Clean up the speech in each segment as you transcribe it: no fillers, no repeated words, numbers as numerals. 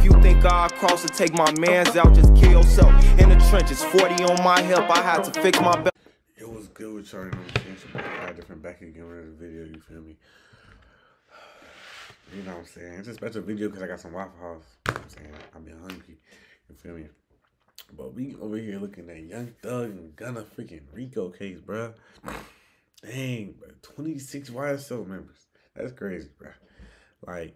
If you think I'll cross and take my mans out, just kill yourself. In the trenches, 40 on my hip, I had to fix my belt. It was good with y'all. I had different back again with the video, you feel me? You know what I'm saying? It's a special video because I got some Waffle House. You know what I'm saying? I've been hungry. You feel me? But we over here looking at Young Thug and Gunna freaking Rico case, bruh. Dang, bro. 26 YSL members. That's crazy, bruh. Like,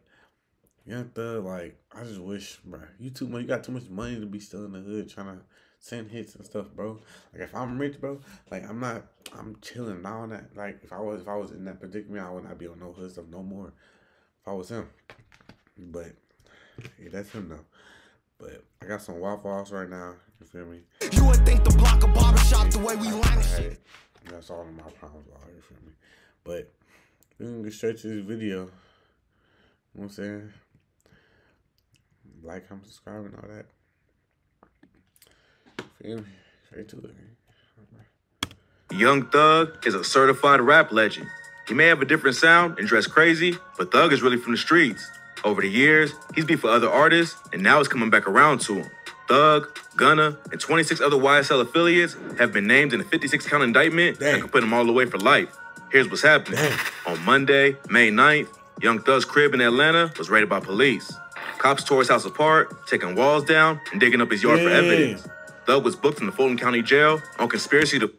Young Thug, like, I just wish, bruh, you got too much money to be still in the hood trying to send hits and stuff, bro. Like, if I'm rich, bro, like, I'm chilling now on that. Like, if I was in that predicament, I would not be on no hood stuff no more. If I was him. But, yeah, that's him, though. But I got some Waffle House right now. You feel me? You would think the block of barbershop the way we line it. That's all of my problems are. You feel me? But we're gonna get straight to this video. You know what I'm saying? Like, comment, subscribe, and all that. Feel me? Straight to it. Young Thug is a certified rap legend. He may have a different sound and dress crazy, but Thug is really from the streets. Over the years, he's beat for other artists, and now it's coming back around to him. Thug, Gunna, and 26 other YSL affiliates have been named in a 56-count indictment that could put them all away for life. Here's what's happening. On Monday, May 9th, Young Thug's crib in Atlanta was raided by police. Cops tore his house apart, taking walls down and digging up his yard for evidence. Thug was booked in the Fulton County Jail on conspiracy to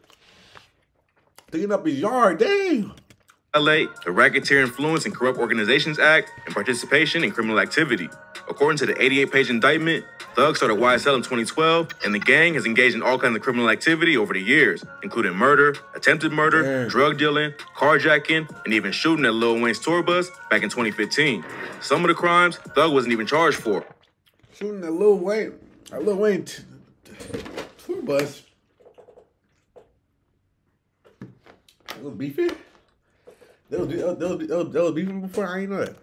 digging up his yard, damn. Violate the Racketeer Influence and Corrupt Organizations Act and participation in criminal activity. According to the 88-page indictment, Thug started YSL in 2012, and the gang has engaged in all kinds of criminal activity over the years, including murder, attempted murder, drug dealing, carjacking, and even shooting at Lil Wayne's tour bus back in 2015. Some of the crimes Thug wasn't even charged for. Shooting at Lil Wayne tour bus. It was beefing? They was beefing before? I ain't know that.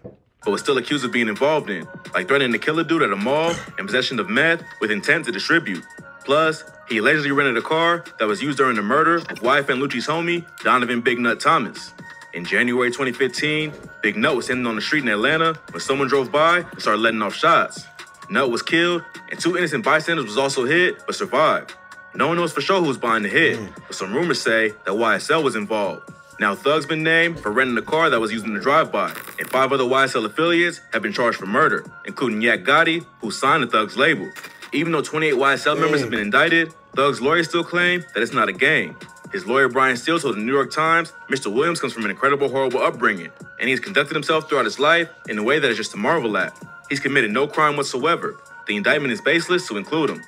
But was still accused of being involved in, like threatening to kill a dude at a mall and possession of meth with intent to distribute. Plus, he allegedly rented a car that was used during the murder of YF and Lucci's homie, Donovan Big Nut Thomas. In January 2015, Big Nut was standing on the street in Atlanta when someone drove by and started letting off shots. Nut was killed, and 2 innocent bystanders was also hit, but survived. No one knows for sure who was behind the hit, but some rumors say that YSL was involved. Now, Thug's been named for renting a car that was used in the drive-by, and 5 other YSL affiliates have been charged for murder, including Yak Gotti, who signed the Thug's label. Even though 28 YSL members have been indicted, Thug's lawyers still claim that it's not a gang. His lawyer, Brian Steele, told the New York Times, Mr. Williams comes from an incredible, horrible upbringing, and he's conducted himself throughout his life in a way that is just to marvel at. He's committed no crime whatsoever. The indictment is baseless to include him.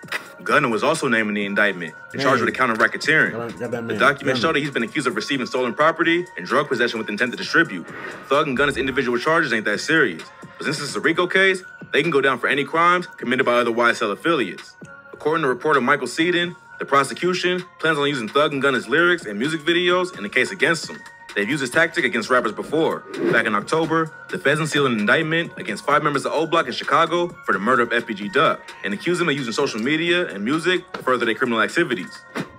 Gunna was also named in the indictment and charged with a count of racketeering. The documents show that he's been accused of receiving stolen property and drug possession with intent to distribute. Thug and Gunna's individual charges ain't that serious. But since it's a RICO case, they can go down for any crimes committed by other YSL affiliates. According to reporter Michael Seaton, the prosecution plans on using Thug and Gunna's lyrics and music videos in the case against him. They've used this tactic against rappers before. Back in October, the feds unsealed an indictment against 5 members of O Block in Chicago for the murder of FBG Duck and accused them of using social media and music to further their criminal activities.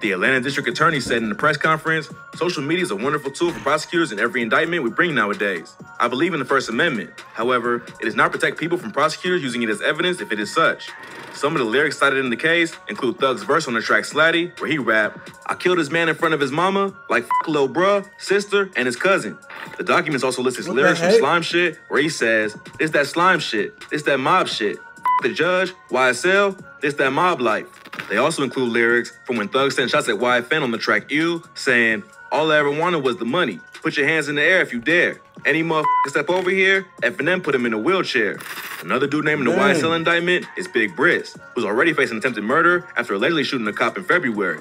The Atlanta District Attorney said in a press conference, social media is a wonderful tool for prosecutors in every indictment we bring nowadays. I believe in the First Amendment. However, it does not protect people from prosecutors using it as evidence if it is such. Some of the lyrics cited in the case include Thug's verse on the track Slatty, where he rapped, "I killed his man in front of his mama, like f*** lil' bruh, sister, and his cousin." The documents also list his lyrics from Slime Shit, where he says, "This that slime shit, this that mob shit, f*** the judge, YSL, this that mob life." They also include lyrics from when Thug sent shots at YFN on the track Ew, saying, "All I ever wanted was the money. Put your hands in the air if you dare. Any motherfucker step over here, F&M put him in a wheelchair." Another dude named in the YSL indictment is Big Briss, who's already facing attempted murder after allegedly shooting a cop in February.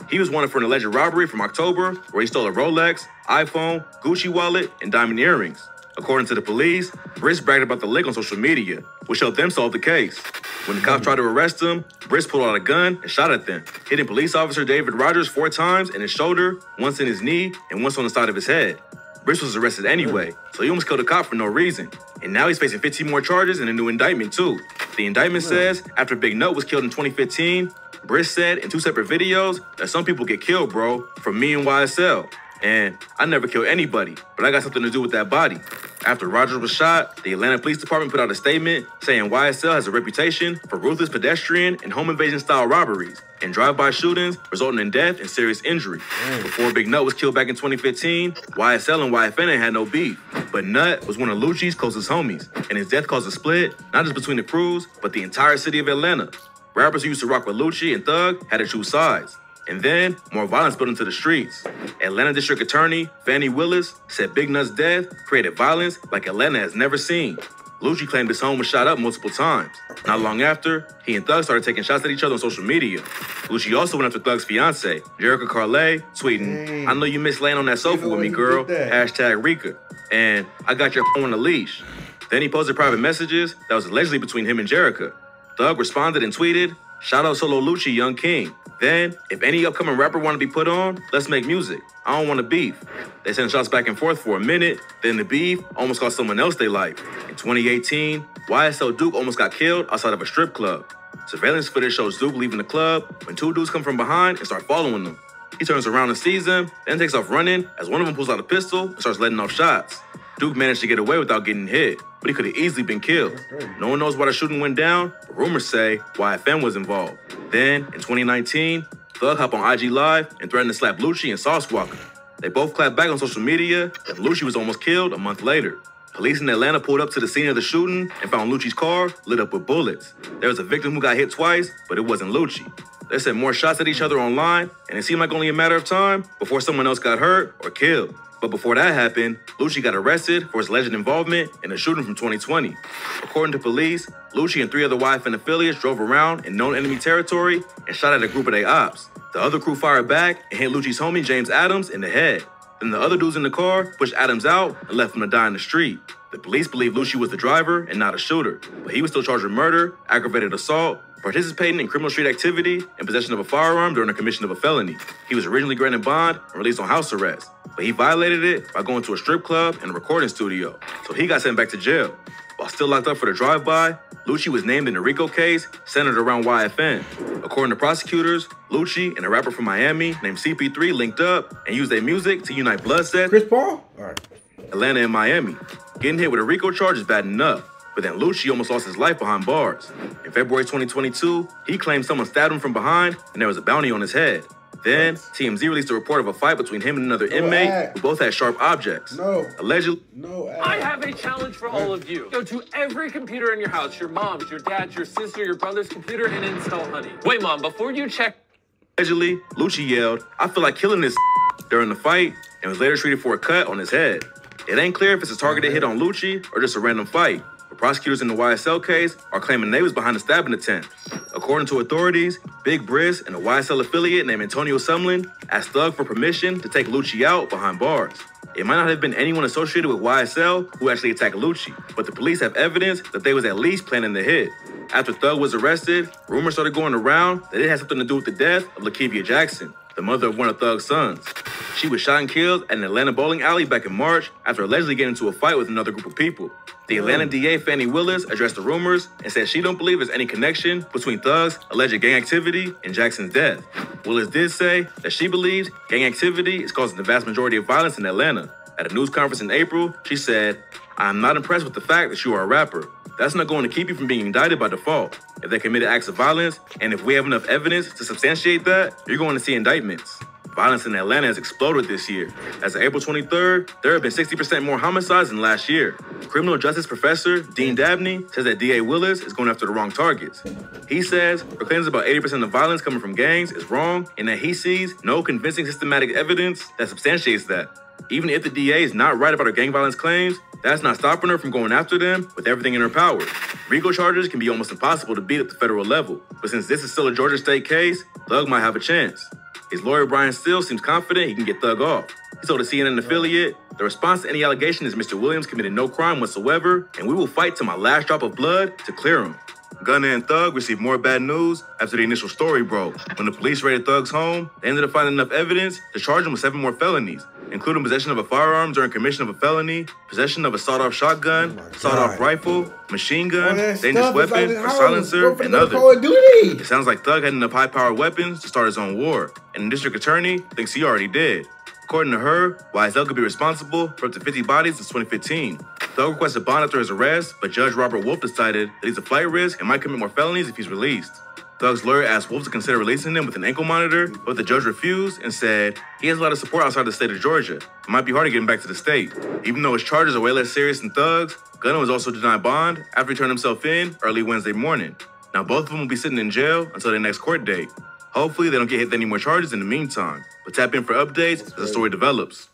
He was wanted for an alleged robbery from October, where he stole a Rolex, iPhone, Gucci wallet, and diamond earrings. According to the police, Briss bragged about the lick on social media, which helped them solve the case. When the cops tried to arrest him, Briss pulled out a gun and shot at them, hitting police officer David Rogers 4 times in his shoulder, once in his knee, and once on the side of his head. Briss was arrested anyway, so he almost killed a cop for no reason. And now he's facing 15 more charges and a new indictment too. The indictment says after Big Nut was killed in 2015, Briss said in 2 separate videos that some people get killed, bro, from me and YSL. And I never killed anybody, but I got something to do with that body. After Rogers was shot, the Atlanta Police Department put out a statement saying YSL has a reputation for ruthless pedestrian and home invasion style robberies and drive-by shootings resulting in death and serious injury. Before Big Nut was killed back in 2015, YSL and YFN had no beef. But Nut was one of Lucci's closest homies, and his death caused a split, not just between the crews, but the entire city of Atlanta. Rappers who used to rock with Lucci and Thug had to choose sides. And then, more violence spilled into the streets. Atlanta District Attorney Fannie Willis said Big Nut's death created violence like Atlanta has never seen. Lucci claimed his home was shot up multiple times. Not long after, he and Thug started taking shots at each other on social media. Lucci also went after Thug's fiance, Jerica Carle, tweeting, "I know you miss laying on that sofa with me, girl. Hashtag Rika. And I got your phone on a leash." Then he posted private messages that was allegedly between him and Jerica. Thug responded and tweeted, "Shout out Solo Lucci, Young King. Then, if any upcoming rapper want to be put on, let's make music. I don't want to beef." They sent shots back and forth for a minute, then the beef almost cost someone else their life. In 2018, YSL Duke almost got killed outside of a strip club. Surveillance footage shows Duke leaving the club when two dudes come from behind and start following them. He turns around and sees them, then takes off running as one of them pulls out a pistol and starts letting off shots. Duke managed to get away without getting hit, but he could have easily been killed. No one knows why the shooting went down, but rumors say YFN was involved. Then, in 2019, Thug hopped on IG Live and threatened to slap Lucci and Sauce Walker. They both clapped back on social media, and Lucci was almost killed a month later. Police in Atlanta pulled up to the scene of the shooting and found Lucci's car lit up with bullets. There was a victim who got hit twice, but it wasn't Lucci. They sent more shots at each other online, and it seemed like only a matter of time before someone else got hurt or killed. But before that happened, Lucci got arrested for his alleged involvement in a shooting from 2020. According to police, Lucci and 3 other YFN affiliates drove around in known enemy territory and shot at a group of their ops. The other crew fired back and hit Lucci's homie James Adams in the head. Then the other dudes in the car pushed Adams out and left him to die in the street. The police believe Lucci was the driver and not a shooter, but he was still charged with murder, aggravated assault, participating in criminal street activity, and possession of a firearm during the commission of a felony. He was originally granted bond and released on house arrest, but he violated it by going to a strip club and a recording studio, so he got sent back to jail. While still locked up for the drive-by, Lucci was named in the RICO case centered around YFN. According to prosecutors, Lucci and a rapper from Miami named CP3 linked up and used their music to unite Bloodset, Chris Paul? All right. Atlanta and Miami. Getting hit with a RICO charge is bad enough, but then Lucci almost lost his life behind bars. In February 2022, he claimed someone stabbed him from behind and there was a bounty on his head. Then, TMZ released a report of a fight between him and another inmate who both had sharp objects. Allegedly. I have a challenge for all of you. Go to every computer in your house, your mom's, your dad's, your sister, your brother's computer, and install Honey. Wait, Mom, before you check... Allegedly, Lucci yelled, "I feel like killing this during the fight, and was later treated for a cut on his head. It ain't clear if it's a targeted hit on Lucci or just a random fight. But prosecutors in the YSL case are claiming they was behind the stabbing attempt. According to authorities, Big Briss and a YSL affiliate named Antonio Sumlin asked Thug for permission to take Lucci out behind bars. It might not have been anyone associated with YSL who actually attacked Lucci, but the police have evidence that they was at least planning the hit. After Thug was arrested, rumors started going around that it had something to do with the death of Lakeivia Jackson, the mother of one of Thug's sons. She was shot and killed at an Atlanta bowling alley back in March after allegedly getting into a fight with another group of people. The Atlanta DA, Fannie Willis, addressed the rumors and said she don't believe there's any connection between Thug's alleged gang activity and Jackson's death. Willis did say that she believes gang activity is causing the vast majority of violence in Atlanta. At a news conference in April, she said, "I am not impressed with the fact that you are a rapper. That's not going to keep you from being indicted by default. If they committed acts of violence, and if we have enough evidence to substantiate that, you're going to see indictments." Violence in Atlanta has exploded this year. As of April 23rd, there have been 60% more homicides than last year. Criminal justice professor Dean Dabney says that DA Willis is going after the wrong targets. He says her claims about 80% of violence coming from gangs is wrong and that he sees no convincing systematic evidence that substantiates that. Even if the DA is not right about her gang violence claims, that's not stopping her from going after them with everything in her power. RICO charges can be almost impossible to beat at the federal level, but since this is still a Georgia state case, Thug might have a chance. His lawyer, Brian Steele, seems confident he can get Thug off. He told a CNN affiliate, "The response to any allegation is Mr. Williams committed no crime whatsoever, and we will fight to my last drop of blood to clear him." Gunna and Thug received more bad news after the initial story broke. When the police raided Thug's home, they ended up finding enough evidence to charge him with 7 more felonies, including possession of a firearm during commission of a felony, possession of a sawed-off shotgun, sawed-off rifle, machine gun, dangerous weapon, a silencer, and others. It sounds like Thug had enough high-powered weapons to start his own war, and the district attorney thinks he already did. According to her, YSL could be responsible for up to 50 bodies since 2015. Thug requested bond after his arrest, but Judge Robert Wolf decided that he's a flight risk and might commit more felonies if he's released. Thug's lawyer asked Wolf to consider releasing him with an ankle monitor, but the judge refused and said he has a lot of support outside the state of Georgia. It might be hard to get him back to the state. Even though his charges are way less serious than Thug's, Gunna was also denied bond after he turned himself in early Wednesday morning. Now both of them will be sitting in jail until their next court date. Hopefully they don't get hit with any more charges in the meantime, but tap in for updates as the story develops.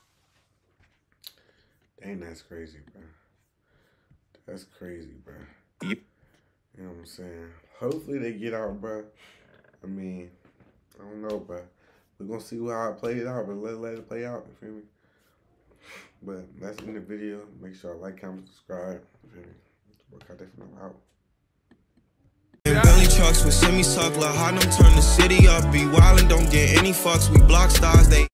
Dang, that's crazy, bro. That's crazy, bro. Yep. You know what I'm saying? Hopefully they get out, bro. I mean, I don't know, bro. We're going to see how it plays out, but let it play out, you feel me? But that's in the video. Make sure I like, comment, subscribe, you feel me? Work out different out. Belly trucks with semi-suck, La Harlem turn the city up. Be wild and don't get any fucks. We block stars, they